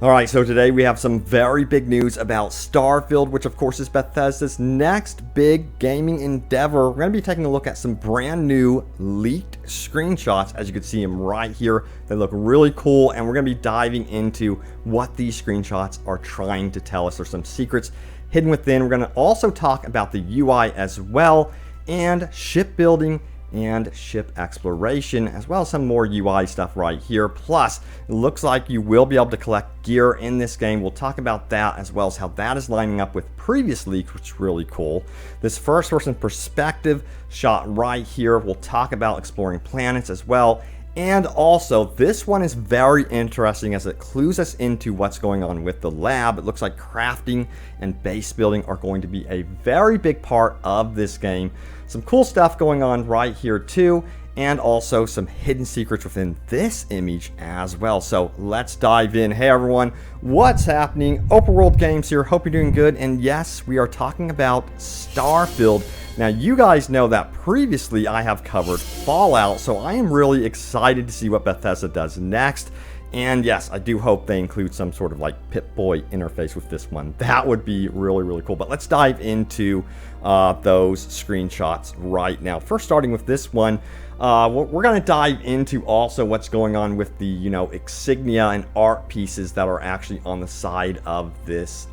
Alright, so today we have some very big news about Starfield, which of course is Bethesda's next big gaming endeavor. We're going to be taking a look at some brand new leaked screenshots. As you can see them right here, they look really cool, and we're going to be diving into what these screenshots are trying to tell us. There's some secrets hidden within. We're going to also talk about the UI as well, and shipbuilding and ship exploration, as well as some more UI stuff right here. Plus, it looks like you will be able to collect gear in this game. We'll talk about that, as well as how that is lining up with previous leaks, which is really cool. This first person perspective shot right here, we'll talk about exploring planets as well. And also, this one is very interesting as it clues us into what's going on with the lab. It looks like crafting and base building are going to be a very big part of this game. Some cool stuff going on right here too, and also some hidden secrets within this image as well. So let's dive in. Hey everyone, what's happening? Open World Games here. Hope you're doing good. And yes, we are talking about Starfield. Now, you guys know that previously I have covered Fallout, so I am really excited to see what Bethesda does next. And yes, I do hope they include some sort of like Pip-Boy interface with this one. That would be really, really cool. But let's dive into those screenshots right now. First, starting with this one, we're going to dive into also what's going on with the, insignia and art pieces that are actually on the side of this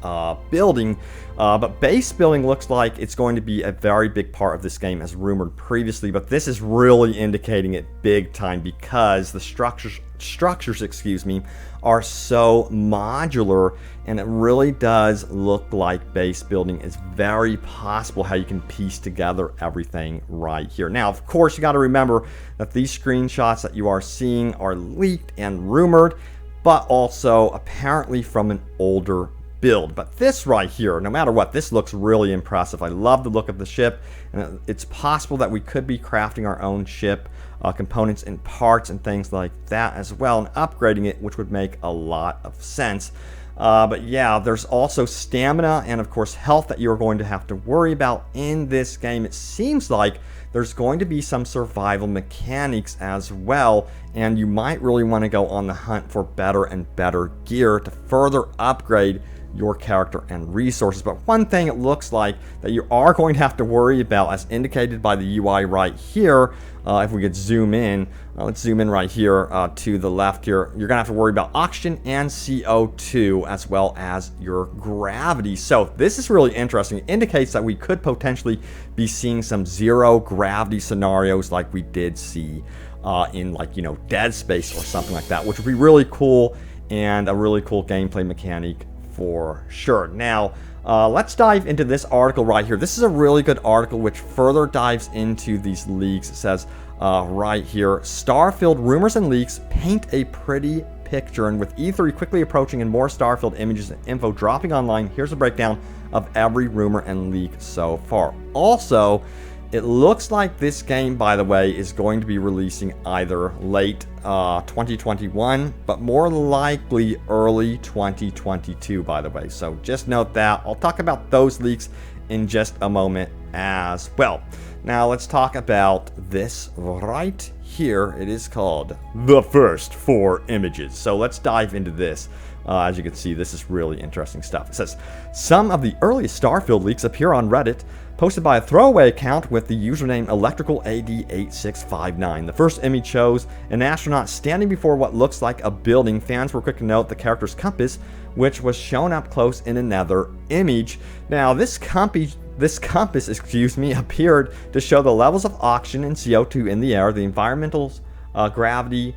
building. But base building looks like it's going to be a very big part of this game, as rumored previously. But this is really indicating it big time, because the structures, are so modular, and it really does look like base building is very possible how you can piece together everything right here. Now, of course, you got to remember that these screenshots that you are seeing are leaked and rumored, but also apparently from an older build. But this right here, no matter what, this looks really impressive. I love the look of the ship, and it's possible that we could be crafting our own ship components and parts and things like that as well, and upgrading it, which would make a lot of sense. But yeah, there's also stamina and of course health that you're going to have to worry about in this game. It seems like there's going to be some survival mechanics as well, and you might really want to go on the hunt for better and better gear to further upgrade your character and resources. But one thing it looks like that you are going to have to worry about, as indicated by the UI right here, if we could zoom in, let's zoom in right here to the left here, you're gonna have to worry about oxygen and CO2, as well as your gravity. So this is really interesting. It indicates that we could potentially be seeing some zero gravity scenarios like we did see in Dead Space or something like that, which would be really cool, and a really cool gameplay mechanic for sure. Now, let's dive into this article right here. This is a really good article which further dives into these leaks. It says right here, Starfield rumors and leaks paint a pretty picture, and with E3 quickly approaching and more Starfield images and info dropping online, here's a breakdown of every rumor and leak so far. Also, it looks like this game, by the way, is going to be releasing either late 2021, but more likely early 2022, by the way. So just note that. I'll talk about those leaks in just a moment as well. Now let's talk about this right here. It is called The First 4 Images. So let's dive into this. As you can see, this is really interesting stuff. It says, some of the earliest Starfield leaks appear on Reddit, posted by a throwaway account with the username ElectricalAD8659. The first image shows an astronaut standing before what looks like a building. Fans were quick to note the character's compass, which was shown up close in another image. Now, this compass, appeared to show the levels of oxygen and CO2 in the air, the environmental gravity,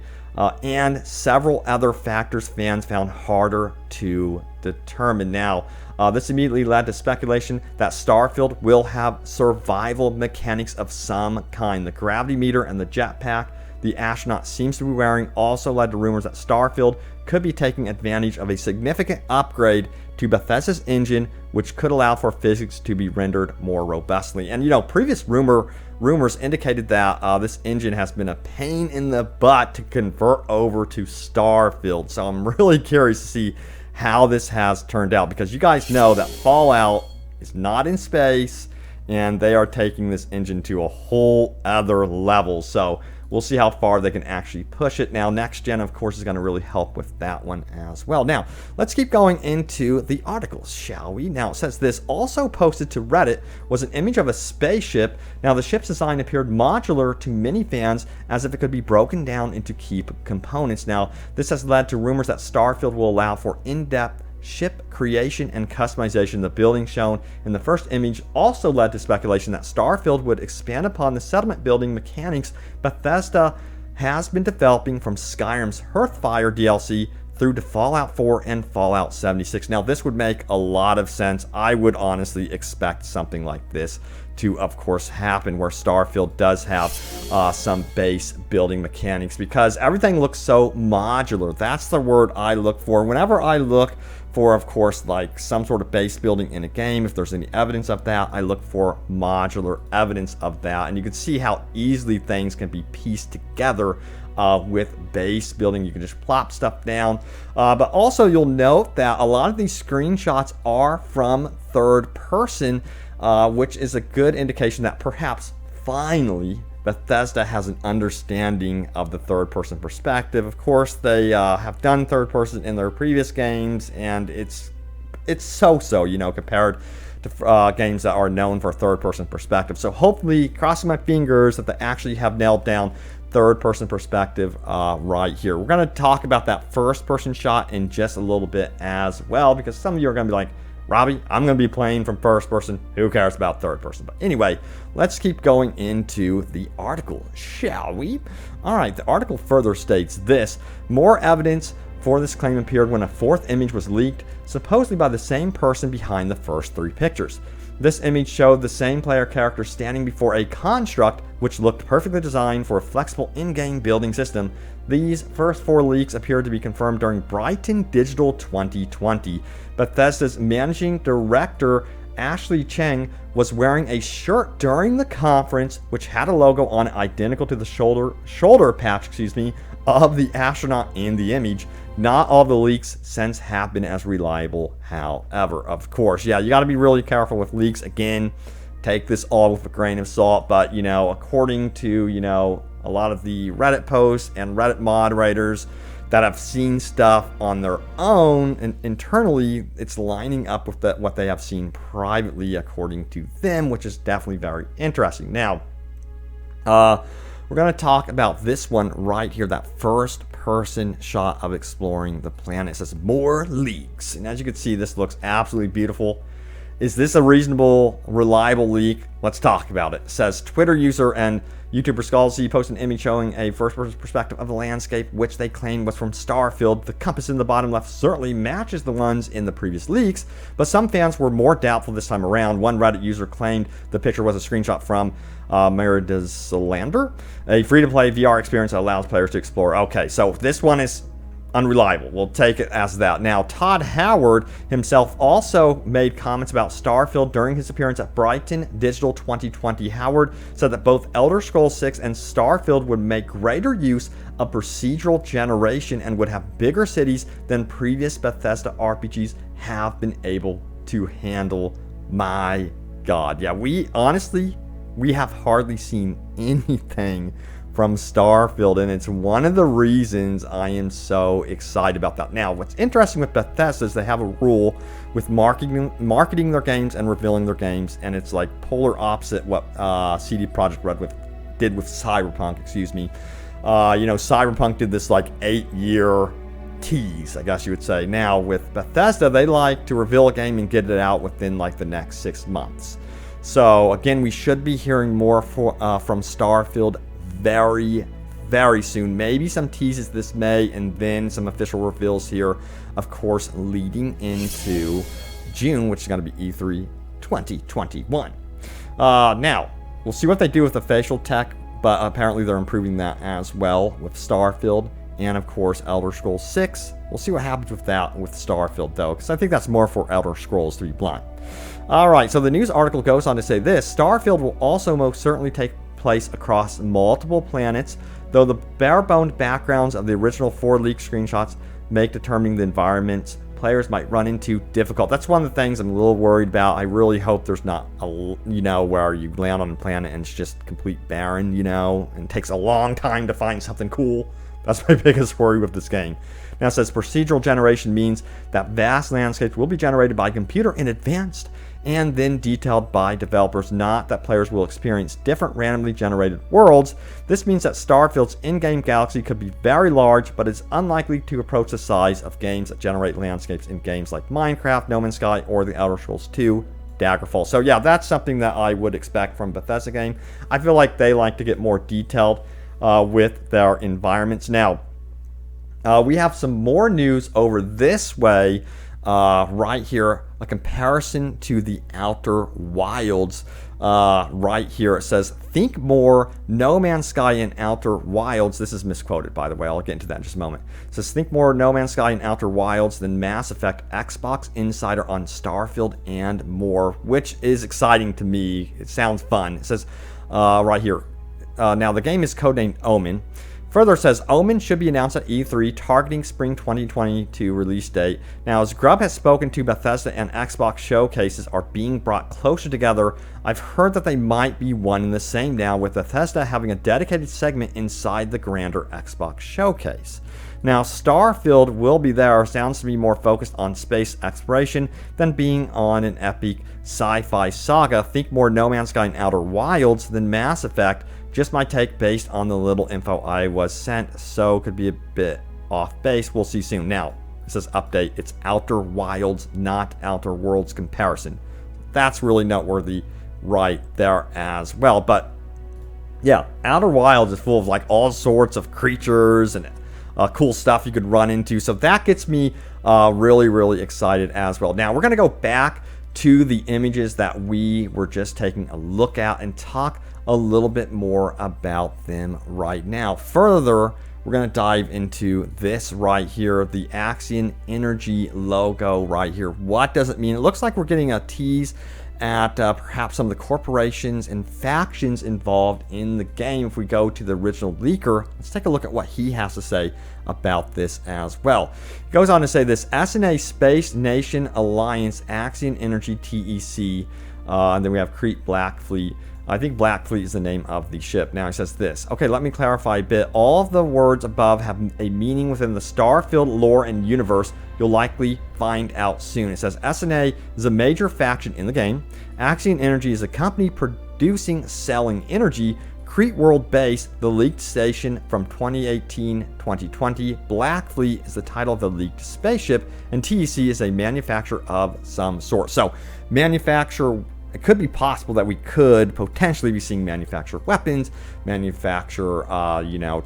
and several other factors fans found harder to determine. Now, this immediately led to speculation that Starfield will have survival mechanics of some kind. The gravity meter and the jetpack the astronaut seems to be wearing also led to rumors that Starfield could be taking advantage of a significant upgrade to Bethesda's engine, which could allow for physics to be rendered more robustly. And previous rumors indicated that this engine has been a pain in the butt to convert over to Starfield. So I'm really curious to see how this has turned out, because you guys know that Fallout is not in space, and they are taking this engine to a whole other level. So we'll see how far they can actually push it. Now, next gen, of course, is going to really help with that one as well. Now, let's keep going into the articles, shall we? Now, it says this also posted to Reddit was an image of a spaceship. Now, the ship's design appeared modular to many fans, as if it could be broken down into key components. Now, this has led to rumors that Starfield will allow for in-depth ship creation and customization. The building shown in the first image also led to speculation that Starfield would expand upon the settlement building mechanics Bethesda has been developing from Skyrim's Hearthfire DLC through to Fallout 4 and Fallout 76. Now, this would make a lot of sense. I would honestly expect something like this to, of course, happen, where Starfield does have some base building mechanics, because everything looks so modular. That's the word I look for whenever I look for, of course, like some sort of base building in a game. If there's any evidence of that, I look for modular evidence of that. And you can see how easily things can be pieced together with base building. You can just plop stuff down. But also, you'll note that a lot of these screenshots are from third person, which is a good indication that perhaps finally Bethesda has an understanding of the third-person perspective. Of course, they have done third-person in their previous games, and it's so-so, you know, compared to games that are known for third-person perspective. So hopefully, crossing my fingers that they actually have nailed down third-person perspective right here. We're going to talk about that first-person shot in just a little bit as well, because some of you are going to be like, Robbie, I'm going to be playing from first person. Who cares about third person? But anyway, let's keep going into the article, shall we? All right, the article further states this. More evidence for this claim appeared when a fourth image was leaked, supposedly by the same person behind the first three pictures. This image showed the same player character standing before a construct which looked perfectly designed for a flexible in-game building system. These first four leaks appeared to be confirmed during Brighton Digital 2020. Bethesda's managing director, Ashley Cheng, was wearing a shirt during the conference which had a logo on it identical to the shoulder patch, of the astronaut in the image. Not all the leaks since have been as reliable, however. Of course, yeah, you got to be really careful with leaks. Again, take this all with a grain of salt, but, you know, according to, you know, a lot of the Reddit posts and Reddit moderators that have seen stuff on their own and internally, it's lining up with what they have seen privately, according to them, which is definitely very interesting. Now, we're going to talk about this one right here, that first person shot of exploring the planet. It says more leaks, and as you can see, this looks absolutely beautiful. Is this a reasonable, reliable leak? Let's talk about it. It says Twitter user and YouTuber Scalzi posted an image showing a first-person perspective of the landscape, which they claimed was from Starfield. The compass in the bottom left certainly matches the ones in the previous leaks, but some fans were more doubtful this time around. One Reddit user claimed the picture was a screenshot from Meridizlander, a free-to-play VR experience that allows players to explore. Okay, so this one is unreliable. We'll take it as that. Now, Todd Howard himself also made comments about Starfield during his appearance at Brighton Digital 2020. Howard said that both Elder Scrolls 6 and Starfield would make greater use of procedural generation and would have bigger cities than previous Bethesda RPGs have been able to handle. My God. Yeah, we have hardly seen anything from Starfield, and it's one of the reasons I am so excited about that. Now, what's interesting with Bethesda is they have a rule with marketing their games and revealing their games, and it's like polar opposite what CD Projekt Red did with Cyberpunk, You know, Cyberpunk did this like 8-year tease, I guess you would say. Now, with Bethesda, they like to reveal a game and get it out within like the next 6 months. So, again, we should be hearing more from Starfield very, very soon. Maybe some teases this May, and then some official reveals here, of course, leading into June, which is going to be E3 2021. Now, we'll see what they do with the facial tech, but apparently they're improving that as well with Starfield, and of course, Elder Scrolls 6. We'll see what happens with that with Starfield, though, because I think that's more for Elder Scrolls, to be blunt. Alright, so the news article goes on to say this. Starfield will also most certainly take place across multiple planets, though the bare-boned backgrounds of the original 4 leaked screenshots make determining the environments players might run into difficult. That's one of the things I'm a little worried about. I really hope there's not where you land on a planet and it's just complete barren, and it takes a long time to find something cool. That's my biggest worry with this game. Now it says procedural generation means that vast landscapes will be generated by computer in advance and then detailed by developers, not that players will experience different randomly generated worlds. This means that Starfield's in-game galaxy could be very large, but it's unlikely to approach the size of games that generate landscapes in games like Minecraft, No Man's Sky, or The Elder Scrolls 2 Daggerfall. So yeah, that's something that I would expect from Bethesda game. I feel like they like to get more detailed with their environments. Now, we have some more news over this way right here, a comparison to the Outer Wilds. Right here it says, think more No Man's Sky and Outer Wilds. This is misquoted, by the way. I'll get into that in just a moment. It says, think more No Man's Sky and Outer Wilds than Mass Effect, Xbox Insider on Starfield, and more, which is exciting to me. It sounds fun. It says right here, now the game is codenamed Omen. Further says, Omen should be announced at E3, targeting spring 2022 release date. Now, as Grubb has spoken to, Bethesda and Xbox showcases are being brought closer together. I've heard that they might be one and the same now, with Bethesda having a dedicated segment inside the grander Xbox showcase. Now, Starfield will be there. Sounds to be more focused on space exploration than being on an epic sci-fi saga. Think more No Man's Sky and Outer Wilds than Mass Effect. Just my take based on the little info I was sent, so could be a bit off base. We'll see soon. Now, it says update. It's Outer Wilds, not Outer Worlds comparison. That's really noteworthy right there as well. But yeah, Outer Wilds is full of like all sorts of creatures and cool stuff you could run into. So that gets me really, really excited as well. Now, we're going to go back to the images that we were just taking a look at and talk a little bit more about them right now. Further, we're going to dive into this right here, the Axion Energy logo right here. What does it mean? It looks like we're getting a tease at perhaps some of the corporations and factions involved in the game. If we go to the original leaker, let's take a look at what he has to say about this as well. He goes on to say this, SNA Space Nation Alliance Axion Energy TEC, and then we have Crete Black Fleet. I think Black Fleet is the name of the ship. Now he says this. Okay, let me clarify a bit. All of the words above have a meaning within the Starfield lore and universe. You'll likely find out soon. It says SNA is a major faction in the game. Axion Energy is a company producing, selling energy. Crete World Base, the leaked station from 2018-2020. Black Fleet is the title of the leaked spaceship. And TEC is a manufacturer of some sort. So, manufacturer. It could be possible that we could potentially be seeing manufactured weapons, manufacture,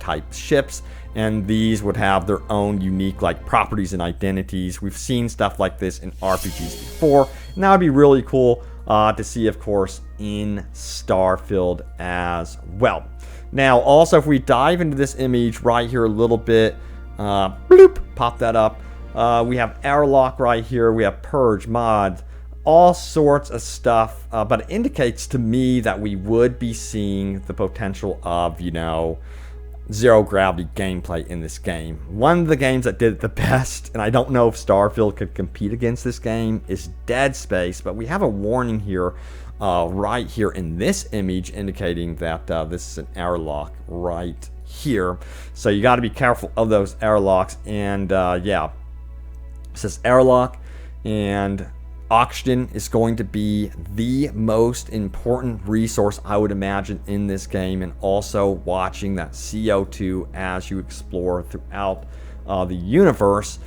type ships, and these would have their own unique, properties and identities. We've seen stuff like this in RPGs before, and that would be really cool to see, of course, in Starfield as well. Now, also, if we dive into this image right here a little bit, bloop, pop that up. We have airlock right here. We have purge mods. All sorts of stuff, but it indicates to me that we would be seeing the potential of, zero gravity gameplay in this game. One of the games that did it the best, and I don't know if Starfield could compete against this game, is Dead Space, but we have a warning here, right here in this image, indicating that this is an airlock right here. So you got to be careful of those airlocks, and yeah, it says airlock, and oxygen is going to be the most important resource, I would imagine, in this game, and also watching that CO2 as you explore throughout the universe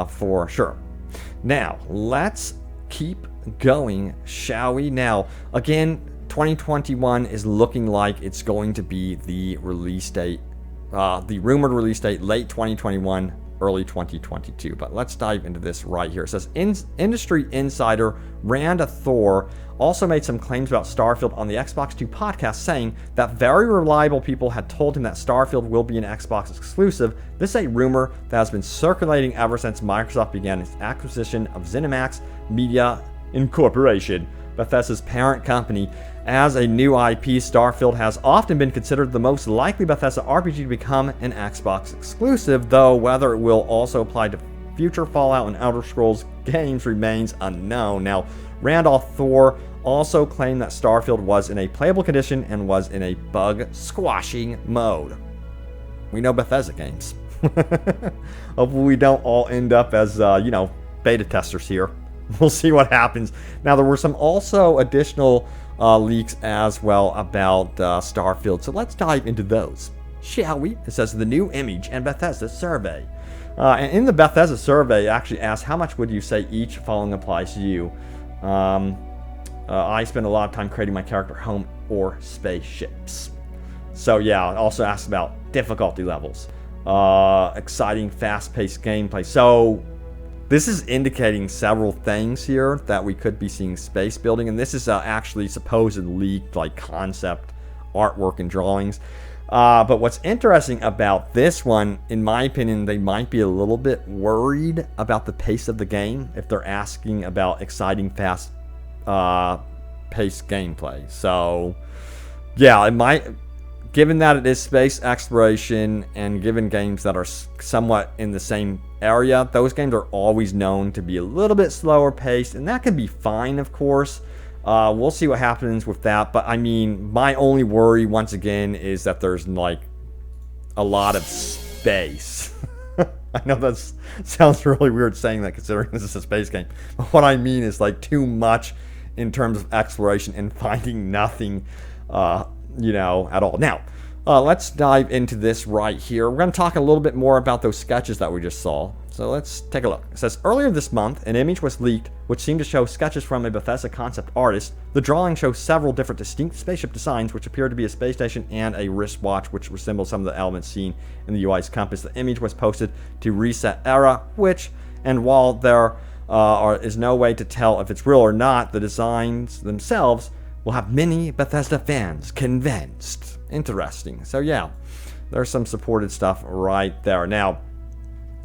for sure. Now, let's keep going, shall we? Now, again, 2021 is looking like it's going to be the release date, the rumored release date, late 2021, early 2022. But let's dive into this right here. It says, industry insider Randa Thor also made some claims about Starfield on the Xbox 2 podcast, saying that very reliable people had told him that Starfield will be an Xbox exclusive. This is a rumor that has been circulating ever since Microsoft began its acquisition of ZeniMax Media Incorporation, Bethesda's parent company. As a new IP, Starfield has often been considered the most likely Bethesda RPG to become an Xbox exclusive, though whether it will also apply to future Fallout and Elder Scrolls games remains unknown. Now, Randolph Thor also claimed that Starfield was in a playable condition and was in a bug squashing mode. We know Bethesda games. Hopefully we don't all end up as, beta testers here. We'll see what happens. Now, there were some also additional leaks as well about Starfield, so let's dive into those, shall we? It says the new image and Bethesda survey. And in the Bethesda survey, it actually asks how much would you say each following applies to you. I spend a lot of time creating my character home or spaceships. So yeah, it also asks about difficulty levels. Exciting, fast-paced gameplay. So this is indicating several things here that we could be seeing space building, and this is actually supposed leaked like concept artwork and drawings. But what's interesting about this one, in my opinion, they might be a little bit worried about the pace of the game if they're asking about exciting, fast paced gameplay. So yeah, it might, given that it is space exploration and given games that are somewhat in the same area, those games are always known to be a little bit slower paced, and that can be fine, of course. We'll see what happens with that, but I mean, my only worry once again is that there's like a lot of space. I know that sounds really weird saying that considering this is a space game, but what I mean is like too much in terms of exploration and finding nothing at all. Now, let's dive into this right here. We're going to talk a little bit more about those sketches that we just saw. So let's take a look. It says, earlier this month, an image was leaked which seemed to show sketches from a Bethesda concept artist. The drawing shows several different distinct spaceship designs, which appear to be a space station and a wristwatch, which resemble some of the elements seen in the UI's compass. The image was posted to Reset Era, and while there is no way to tell if it's real or not, the designs themselves will have many Bethesda fans convinced. Interesting. So yeah, there's some supported stuff right there. Now,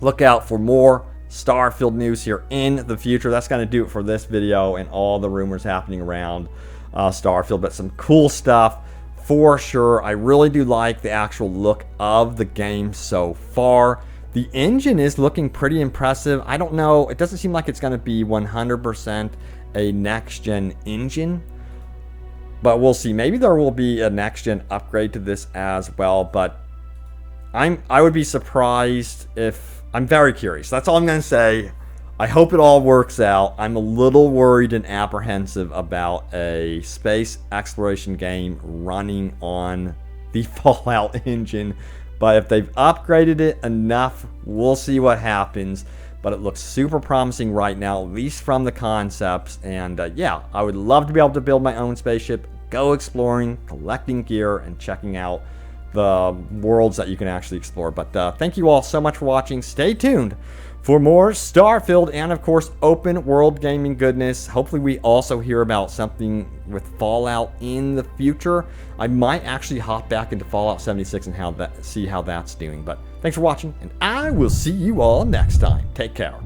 look out for more Starfield news here in the future. That's going to do it for this video and all the rumors happening around Starfield, but some cool stuff for sure. I really do like the actual look of the game so far. The engine is looking pretty impressive. I don't know, it doesn't seem like it's going to be 100% a next-gen engine, but we'll see. Maybe there will be a next-gen upgrade to this as well, but I would be surprised if... I'm very curious. That's all I'm going to say. I hope it all works out. I'm a little worried and apprehensive about a space exploration game running on the Fallout engine, but if they've upgraded it enough, we'll see what happens. But it looks super promising right now, at least from the concepts. And yeah, I would love to be able to build my own spaceship, go exploring, collecting gear, and checking out the worlds that you can actually explore. But thank you all so much for watching. Stay tuned for more Starfield and, of course, open world gaming goodness. Hopefully we also hear about something with Fallout in the future. I might actually hop back into Fallout 76 and see how that's doing. But thanks for watching, and I will see you all next time. Take care.